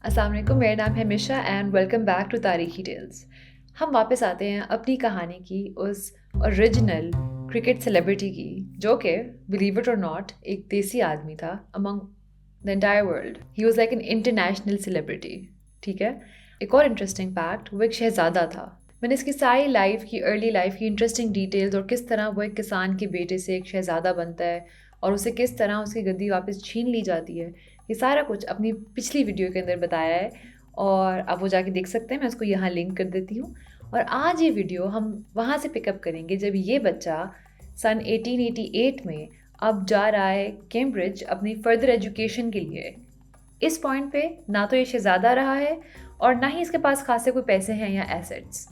अस्सलाम वालेकुम, मेरा नाम है मिशा एंड वेलकम बैक टू तारीखी टेल्स। हम वापस आते हैं अपनी कहानी की उस ओरिजिनल क्रिकेट सेलिब्रिटी की जो कि बिलीव इट और नॉट एक देसी आदमी था among the entire world. He was like an international celebrity. ठीक है, एक और इंटरेस्टिंग फैक्ट, वो एक शहजादा था। मैंने इसकी सारी लाइफ की अर्ली लाइफ की इंटरेस्टिंग डिटेल्स और किस तरह वो एक किसान के बेटे से एक शहजादा बनता है और उसे किस तरह उसकी गद्दी वापस छीन ली जाती है, ये सारा कुछ अपनी पिछली वीडियो के अंदर बताया है और आप वो जाके देख सकते हैं। मैं उसको यहाँ लिंक कर देती हूँ। और आज ये वीडियो हम वहाँ से पिकअप करेंगे जब ये बच्चा सन 1888 में अब जा रहा है कैम्ब्रिज अपनी फर्दर एजुकेशन के लिए। इस पॉइंट पे ना तो ये शहजादा रहा है और ना ही इसके पास खासे कोई पैसे हैं या एसेट्स,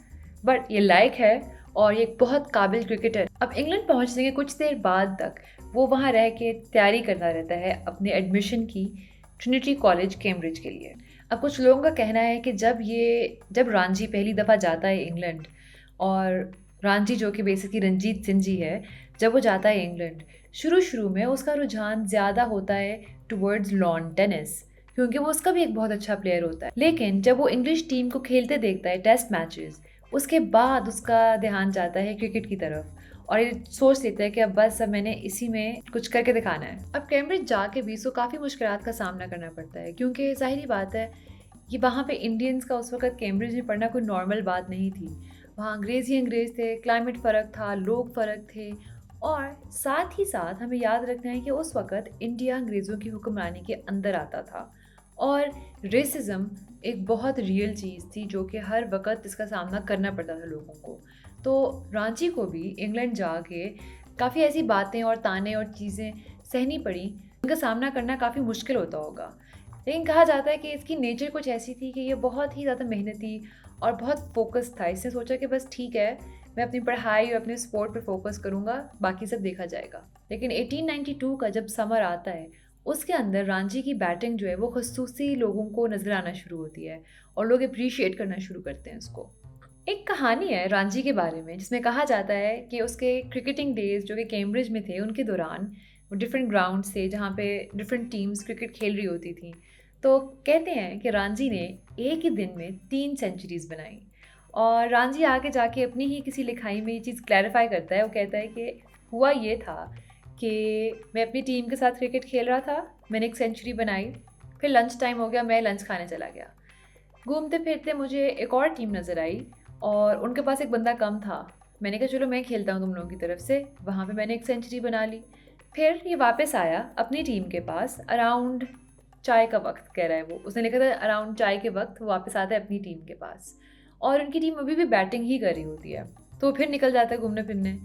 बट ये लायक है और ये एक बहुत काबिल क्रिकेटर। अब इंग्लैंड पहुंचने के कुछ देर बाद तक वो वहाँ रह के तैयारी करता रहता है अपने एडमिशन की ट्रिनिटी कॉलेज कैम्ब्रिज के लिए। अब कुछ लोगों का कहना है कि जब रांझी पहली दफ़ा जाता है इंग्लैंड, और रांझी जो कि बेसिकली रंजीत सिंह जी है, जब वो जाता है इंग्लैंड, शुरू शुरू में उसका रुझान ज़्यादा होता है टुवर्ड्स लॉन टेनिस, क्योंकि वो उसका भी एक बहुत अच्छा प्लेयर होता है। लेकिन जब वो इंग्लिश टीम को खेलते देखता है टेस्ट मैचेस, उसके बाद उसका ध्यान जाता है क्रिकेट की तरफ और ये सोच लेता है कि अब मैंने इसी में कुछ करके दिखाना है। अब कैम्ब्रिज जाके भी इसको काफ़ी मुश्किलात का सामना करना पड़ता है, क्योंकि ज़ाहिरी बात है कि वहाँ पे इंडियंस का उस वक्त कैम्ब्रिज में पढ़ना कोई नॉर्मल बात नहीं थी। वहाँ अंग्रेज़ ही अंग्रेज़ थे, क्लाइमेट फ़र्क था, लोग फ़र्क थे, और साथ ही साथ हमें याद रखना है कि उस वक्त इंडिया अंग्रेज़ों की हुक्मरानी के अंदर आता था और रेसिज्म एक बहुत रियल चीज़ थी जो कि हर वक्त इसका सामना करना पड़ता था लोगों को। तो रांची को भी इंग्लैंड जाके काफ़ी ऐसी बातें और ताने और चीज़ें सहनी पड़ी, इनका सामना करना काफ़ी मुश्किल होता होगा। लेकिन कहा जाता है कि इसकी नेचर कुछ ऐसी थी कि ये बहुत ही ज़्यादा मेहनती और बहुत फोकस था। इसने सोचा कि बस ठीक है, मैं अपनी पढ़ाई और अपने स्पोर्ट पे फोकस करूँगा, बाकी सब देखा जाएगा। लेकिन 1892 का जब समर आता है, उसके अंदर रांझी की बैटिंग जो है वो खसूसी लोगों को नज़र आना शुरू होती है और लोग अप्रिशिएट करना शुरू करते हैं उसको। एक कहानी है रांझी के बारे में जिसमें कहा जाता है कि उसके क्रिकेटिंग डेज जो कि कैम्ब्रिज में थे, उनके दौरान वो डिफरेंट ग्राउंड्स थे जहाँ पे डिफरेंट टीम्स क्रिकेट खेल रही होती थी। तो कहते हैं कि रांझी ने एक ही दिन में 3 सेंचुरीज बनाई। और रांझी आगे जाके अपनी ही किसी लिखाई में ये चीज़ क्लैरिफाई करता है। वो कहता है कि हुआ ये था कि मैं अपनी टीम के साथ क्रिकेट खेल रहा था, मैंने एक सेंचुरी बनाई, फिर लंच टाइम हो गया, मैं लंच खाने चला गया। घूमते फिरते मुझे एक और टीम नज़र आई और उनके पास एक बंदा कम था। मैंने कहा चलो मैं खेलता हूँ तुम लोगों की तरफ से। वहाँ पे मैंने एक सेंचुरी बना ली। फिर ये वापस आया अपनी टीम के पास अराउंड चाय का वक्त, कह रहा है वो, उसने लिखा था अराउंड चाय के वक्त वो वापस आता है अपनी टीम के पास और उनकी टीम अभी भी बैटिंग ही कर रही होती है। तो वो फिर निकल जाता है घूमने फिरने।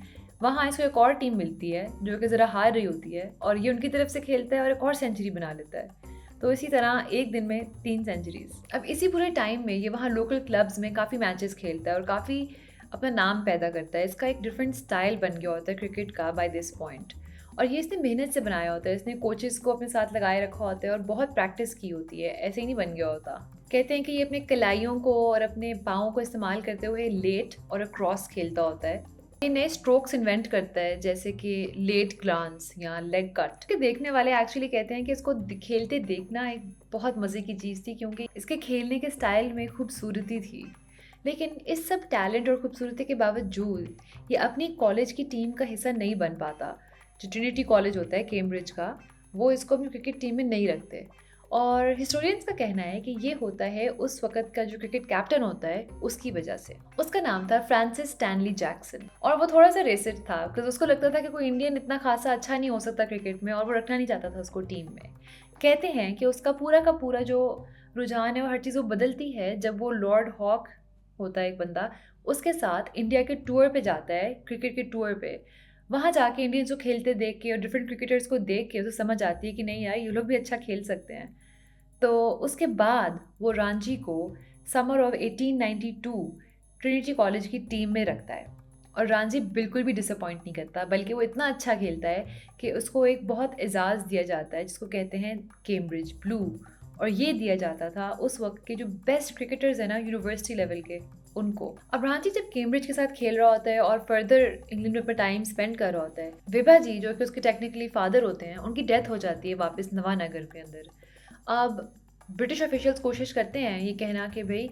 वहाँ इसको एक और टीम मिलती है जो कि ज़रा हार रही होती है और ये उनकी तरफ से खेलता है और एक और सेंचुरी बना लेता है। तो इसी तरह एक दिन में 3 सेंचुरीज। अब इसी पूरे टाइम में ये वहाँ लोकल क्लब्स में काफ़ी मैचेस खेलता है और काफ़ी अपना नाम पैदा करता है। इसका एक डिफरेंट स्टाइल बन गया होता है क्रिकेट का बाय दिस पॉइंट। और ये इसने मेहनत से बनाया होता है, इसने कोचेस को अपने साथ लगाए रखा होता है और बहुत प्रैक्टिस की होती है, ऐसे ही नहीं बन गया होता। कहते हैं कि ये अपने कलाइयों को और अपने पाँव को इस्तेमाल करते हुए लेट और क्रॉस खेलता होता है। ये नए स्ट्रोक्स इन्वेंट करता है जैसे कि लेट ग्लांस या लेग कट के देखने वाले एक्चुअली कहते हैं कि इसको खेलते देखना एक बहुत मज़े की चीज़ थी, क्योंकि इसके खेलने के स्टाइल में खूबसूरती थी। लेकिन इस सब टैलेंट और खूबसूरती के बावजूद ये अपनी कॉलेज की टीम का हिस्सा नहीं बन पाता। जो ट्रिनिटी कॉलेज होता है कैम्ब्रिज का, वो इसको अपनी क्रिकेट टीम में नहीं रखते। और हिस्टोरियंस का कहना है कि ये होता है उस वक़्त का जो क्रिकेट कैप्टन होता है उसकी वजह से। उसका नाम था फ्रांसिस स्टैनली जैक्सन और वो थोड़ा सा रेसिस्ट था बिकॉज उसको लगता था कि कोई इंडियन इतना खासा अच्छा नहीं हो सकता क्रिकेट में और वो रखना नहीं चाहता था उसको टीम में। कहते हैं कि उसका पूरा का पूरा जो रुझान है और हर चीज़ वो बदलती है जब वो लॉर्ड हॉक होता है एक बंदा, उसके साथ इंडिया के टूर पे जाता है, क्रिकेट के टूर पे। वहाँ जाके इंडियंस को खेलते देख के और डिफरेंट क्रिकेटर्स को देख के उसे समझ आती है कि नहीं यार, ये लोग भी अच्छा खेल सकते हैं। तो उसके बाद वो रांची को समर ऑफ 1892 ट्रिनिटी कॉलेज की टीम में रखता है और रांची बिल्कुल भी डिसअपॉइंट नहीं करता, बल्कि वो इतना अच्छा खेलता है कि उसको एक बहुत एजाज़ दिया जाता है जिसको कहते हैं कैम्ब्रिज ब्लू। और ये दिया जाता था उस वक्त के जो बेस्ट क्रिकेटर्स हैं ना यूनिवर्सिटी लेवल के, उनको। अब रांची जब कैम्ब्रिज के साथ खेल रहा होता है और फर्दर इंग्लैंड में अपना टाइम स्पेंड कर रहा होता है, विभा जी जो कि उसके टेक्निकली फादर होते हैं, उनकी डेथ हो जाती है वापस नवानगर के अंदर। अब ब्रिटिश ऑफिशियल्स कोशिश करते हैं ये कहना कि भाई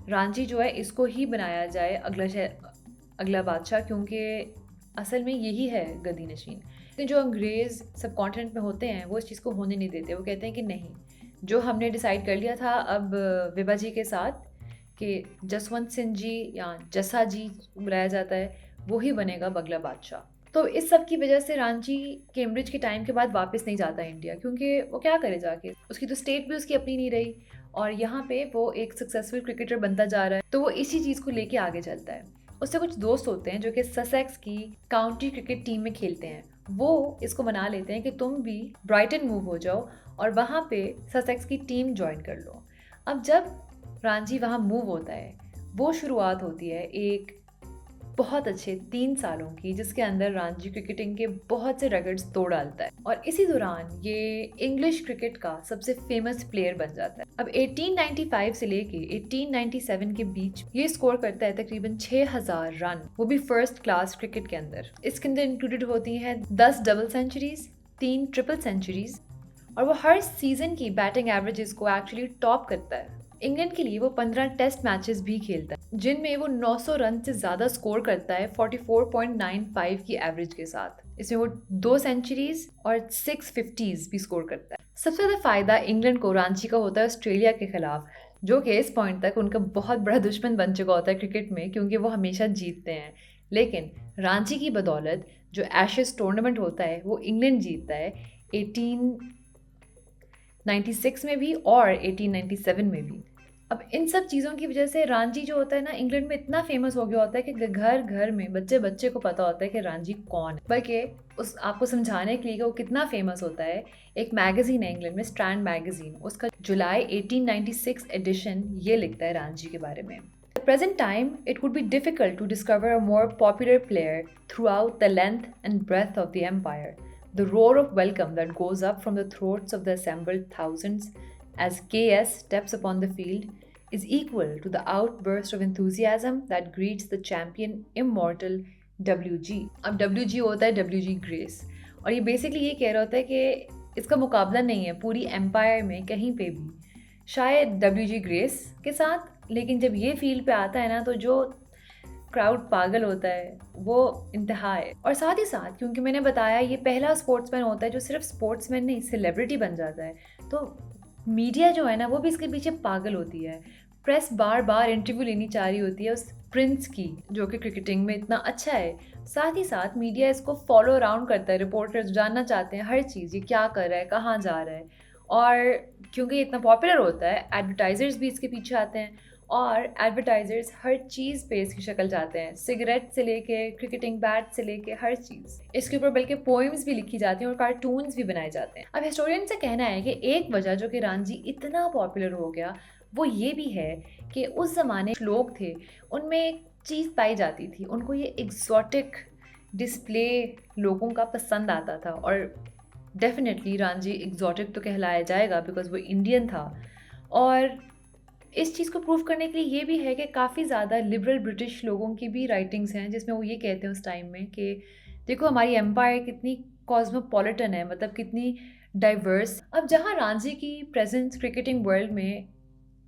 रांची जो है इसको ही बनाया जाए अगला बादशाह, क्योंकि असल में यही है गद्दी नशीन। लेकिन जो अंग्रेज़ सब कॉन्टिनेंट में होते हैं वो इस चीज़ को होने नहीं देते। वो कहते हैं कि नहीं, जो हमने डिसाइड कर लिया था अब विभा जी के साथ कि जसवंत सिंह जी या जसा जी बुलाया जाता है, वो ही बनेगा अगला बादशाह। तो इस सब की वजह से रांची कैम्ब्रिज के टाइम के बाद वापस नहीं जाता इंडिया, क्योंकि वो क्या करे जाके, उसकी तो स्टेट भी उसकी अपनी नहीं रही और यहाँ पे वो एक सक्सेसफुल क्रिकेटर बनता जा रहा है, तो वो इसी चीज़ को लेके आगे चलता है। उससे कुछ दोस्त होते हैं जो कि ससेक्स की काउंटी क्रिकेट टीम में खेलते हैं, वो इसको मना लेते हैं कि तुम भी ब्राइटन मूव हो जाओ और वहाँ पे ससेक्स की टीम ज्वाइन कर लो। अब जब रांची वहाँ मूव होता है, वो शुरुआत होती है एक बहुत अच्छे 3 सालों की, जिसके अंदर रांची क्रिकेटिंग के बहुत से रेकॉर्ड्स तोड़ डालता है और इसी दौरान ये इंग्लिश क्रिकेट का सबसे फेमस प्लेयर बन जाता है। अब 1895 से लेके 1897 के बीच ये स्कोर करता है तकरीबन 6000 रन, वो भी फर्स्ट क्लास क्रिकेट के अंदर। इसके अंदर इंक्लूडेड होती हैं 10 डबल सेंचुरीज, 3 ट्रिपल सेंचुरीज और वो हर सीजन की बैटिंग एवरेजेस को एक्चुअली टॉप करता है। इंग्लैंड के लिए वो 15 टेस्ट मैचेस भी खेलता है जिनमें वो 900 रन से ज़्यादा स्कोर करता है 44.95 की एवरेज के साथ। इसमें वो 2 सेंचुरीज और 650s भी स्कोर करता है। सबसे ज़्यादा फ़ायदा इंग्लैंड को रांची का होता है ऑस्ट्रेलिया के खिलाफ, जो कि इस पॉइंट तक उनका बहुत बड़ा दुश्मन बन चुका होता है क्रिकेट में, क्योंकि वो हमेशा जीतते हैं। लेकिन रांची की बदौलत जो एशेज टूर्नामेंट होता है वो इंग्लैंड जीतता है 1896 में भी और 1897 में भी। अब इन सब चीज़ों की वजह से रांझी जो होता है ना, इंग्लैंड में इतना फेमस हो गया होता है कि घर घर में बच्चे बच्चे को पता होता है कि रांझी कौन है। बल्कि उस आपको समझाने के लिए कि वो कितना फेमस होता है, एक मैगजीन है इंग्लैंड में, स्ट्रैंड मैगजीन, उसका जुलाई 1896 एडिशन ये लिखता है रांझी के बारे में। At the present time, it would be difficult to discover a more popular player throughout the length and breadth of the empire. The roar of welcome that goes up from the throats of the assembled thousands as KS steps upon the field is equal to the outburst of enthusiasm that greets the champion immortal WG. अब WG होता है WG grace, और ये basically ये कह रहा होता है कि इसका मुकाबला नहीं है पूरी एम्पायर में कहीं पे भी, शायद WG ग्रेस के साथ। लेकिन जब ये फील्ड पे आता है ना, तो जो क्राउड पागल होता है वो इंतहा है। और साथ ही साथ क्योंकि मैंने बताया ये पहला स्पोर्ट्समैन होता है जो सिर्फ स्पोर्ट्समैन नहीं, सेलिब्रिटी बन जाता है, तो मीडिया जो है ना वो भी इसके पीछे पागल होती है। प्रेस बार बार इंटरव्यू लेनी चाह रही होती है उस प्रिंस की जो कि क्रिकेटिंग में इतना अच्छा है। साथ ही साथ मीडिया इसको फॉलो अराउंड करता है, रिपोर्टर्स जानना चाहते हैं हर चीज़, ये क्या कर रहा है, कहाँ जा रहा है। और क्योंकि ये इतना पॉपुलर होता है, एडवर्टाइजर्स भी इसके पीछे आते हैं और एडवर्टाइजर्स हर चीज़ पे इसकी शक्ल चाहते हैं, सिगरेट से लेके क्रिकेटिंग बैट से लेके हर चीज़। इसके ऊपर बल्कि पोएम्स भी लिखी जाती हैं और कार्टून्स भी बनाए जाते हैं। अब हिस्टोरियन से कहना है कि एक वजह जो कि रांझी इतना पॉपुलर हो गया वो ये भी है कि उस ज़माने लोग थे उनमें एक चीज़ पाई जाती थी, उनको ये एग्जॉटिक डिस्प्ले लोगों का पसंद आता था। और डेफिनेटली रांझी एग्जॉटिक तो कहलाया जाएगा बिकॉज वो इंडियन था। और इस चीज़ को प्रूव करने के लिए ये भी है कि काफ़ी ज़्यादा लिबरल ब्रिटिश लोगों की भी राइटिंग्स हैं जिसमें वो ये कहते हैं उस टाइम में कि देखो हमारी एम्पायर कितनी कॉस्मोपॉलिटन है, मतलब कितनी डाइवर्स। अब जहाँ रांझी की प्रेजेंस क्रिकेटिंग वर्ल्ड में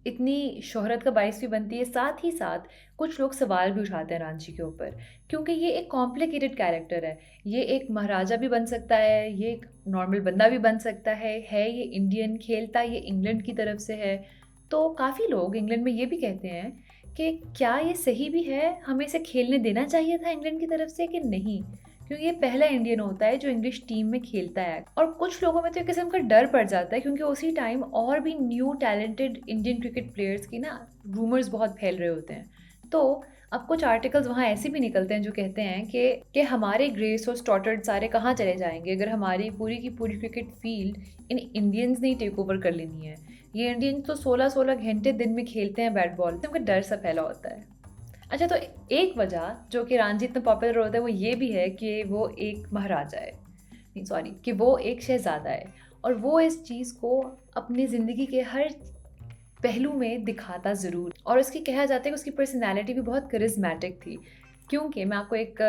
इतनी शोहरत का बायस भी बनती है, साथ ही साथ कुछ लोग सवाल भी उठाते हैं रांझी के ऊपर, क्योंकि ये एक कॉम्प्लिकेटेड कैरेक्टर है। ये एक महाराजा भी बन सकता है, ये एक नॉर्मल बंदा भी बन सकता है ये इंडियन, खेलता ये इंग्लैंड की तरफ से है। तो काफ़ी लोग इंग्लैंड में ये भी कहते हैं कि क्या ये सही भी है, हमें इसे खेलने देना चाहिए था इंग्लैंड की तरफ से कि नहीं, क्योंकि ये पहला इंडियन होता है जो इंग्लिश टीम में खेलता है। और कुछ लोगों में तो एक किस्म का डर पड़ जाता है क्योंकि उसी टाइम और भी new talented Indian cricket players की ना रूमर्स बहुत फैल रहे होते हैं। तो अब कुछ आर्टिकल्स वहाँ ऐसे भी निकलते हैं जो कहते हैं कि हमारे ग्रेस और स्टॉटर्ड सारे कहाँ चले जाएंगे अगर हमारी पूरी की पूरी क्रिकेट फील्ड इन इंडियंस ने ही टेक ओवर कर लेनी है। ये इंडियंस तो 16-16 घंटे दिन में खेलते हैं बैट बॉल, तो उनका डर सा फैला होता है। अच्छा, तो एक वजह जो कि रांझी इतना पॉपुलर होता है वो ये भी है कि वो एक महाराजा है, नहीं सॉरी, कि वो एक शहज़ादा है और वो इस चीज़ को अपनी ज़िंदगी के हर पहलू में दिखाता ज़रूर। और उसकी कहा जाता है कि उसकी पर्सनैलिटी भी बहुत करिज्मेटिक थी, क्योंकि मैं आपको एक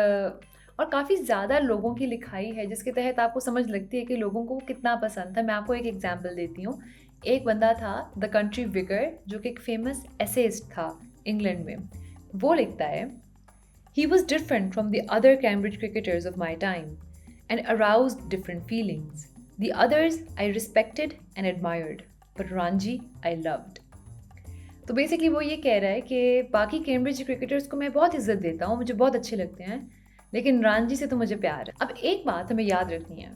और काफ़ी ज़्यादा लोगों की लिखाई है जिसके तहत आपको समझ लगती है कि लोगों को कितना पसंद था। मैं आपको एक एग्जांपल देती हूँ एक बंदा था द कंट्री विगर, जो कि एक फेमस एसेइस्ट था इंग्लैंड में। वो लिखता है, he was different from the other Cambridge cricketers of my time and aroused different feelings. The others I respected and admired, but Ranji I loved. तो बेसिकली वो ये कह रहा है कि बाकी कैम्ब्रिज क्रिकेटर्स को मैं बहुत इज्जत देता हूँ, मुझे बहुत अच्छे लगते हैं, लेकिन रणजी से तो मुझे प्यार है। अब एक बात हमें याद रखनी है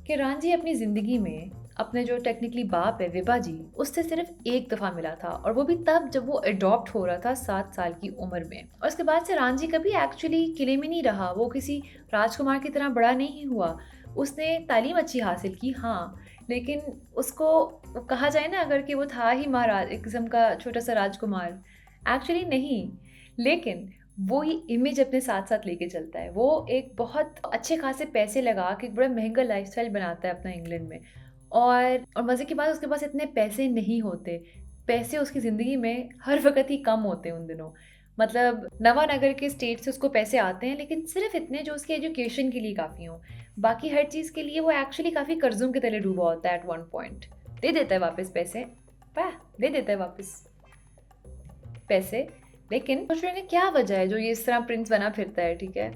कि रणजी अपनी ज़िंदगी में अपने जो टेक्निकली बाप है विभा जी, उससे सिर्फ एक दफ़ा मिला था, और वो भी तब जब वो अडॉप्ट हो रहा था 7 साल की उम्र में। और उसके बाद से रणजी कभी एक्चुअली किले में नहीं रहा, वो किसी राजकुमार की तरह बड़ा नहीं हुआ। उसने तालीम अच्छी हासिल की, हाँ, लेकिन उसको कहा जाए ना अगर कि वो था ही महाराज, एक किस्म का छोटा सा राजकुमार, एक्चुअली नहीं। लेकिन वो ही इमेज अपने साथ साथ लेके चलता है। वो एक बहुत अच्छे खासे पैसे लगा के एक बड़ा महंगा लाइफस्टाइल बनाता है अपना इंग्लैंड में। और मज़े की बात, उसके पास इतने पैसे नहीं होते। पैसे उसकी ज़िंदगी में हर वक्त ही कम होते हैं उन दिनों। मतलब नवानगर के स्टेट से उसको पैसे आते हैं, लेकिन सिर्फ इतने जो उसके एजुकेशन के लिए काफ़ी हों। बाकी हर चीज़ के लिए वो एक्चुअली काफ़ी कर्जों के तले डूबा होता है एट वन पॉइंट। दे देता है वापस पैसे, दे देता है वापस पैसे। लेकिन सोच रहे हैं क्या वजह है जो ये इस तरह प्रिंस बना फिरता है, ठीक है।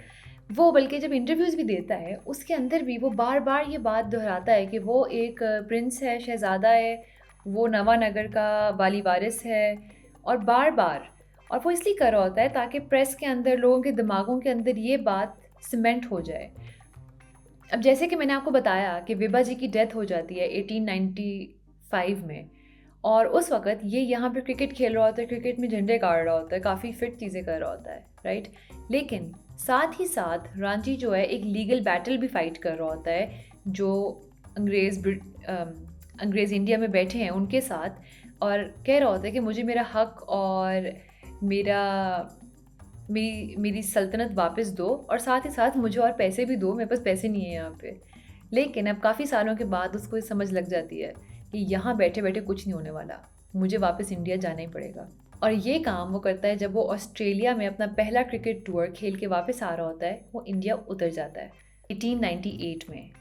वो बल्कि जब इंटरव्यूज़ भी देता है उसके अंदर भी वो बार बार ये बात दोहराता है कि वो एक प्रिंस है, शहज़ादा है, वो नवानगर का वाली वारिस है। और बार बार, और वो इसलिए कर रहा होता है ताकि प्रेस के अंदर, लोगों के दिमागों के अंदर ये बात सीमेंट हो जाए। अब जैसे कि मैंने आपको बताया कि विभा जी की डेथ हो जाती है 1895 में, और उस वक़्त ये यहाँ पे क्रिकेट खेल रहा होता है, क्रिकेट में झंडे गाड़ रहा होता है, काफ़ी फिट चीज़ें कर रहा होता है, राइट? लेकिन साथ ही साथ रणजी जो है एक लीगल बैटल भी फाइट कर रहा होता है, जो अंग्रेज़ इंडिया में बैठे हैं उनके साथ, और कह रहा होता है कि मुझे मेरा हक और मेरा मेरी सल्तनत वापस दो, और साथ ही साथ मुझे और पैसे भी दो, मेरे पास पैसे नहीं है यहाँ पे। लेकिन अब काफ़ी सालों के बाद उसको ये समझ लग जाती है कि यहाँ बैठे बैठे कुछ नहीं होने वाला, मुझे वापस इंडिया जाना ही पड़ेगा। और ये काम वो करता है जब वो ऑस्ट्रेलिया में अपना पहला क्रिकेट टूर खेल के वापस आ रहा होता है। वो इंडिया उतर जाता है 1898 में।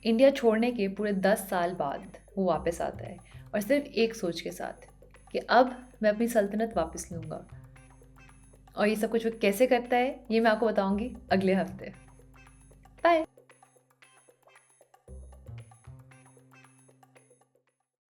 इंडिया छोड़ने के पूरे 10 साल बाद वो वापस आता है, और सिर्फ एक सोच के साथ कि अब मैं अपनी सल्तनत वापस लूँगा। और ये सब कुछ वो कैसे करता है ये मैं आपको बताऊँगी अगले हफ्ते।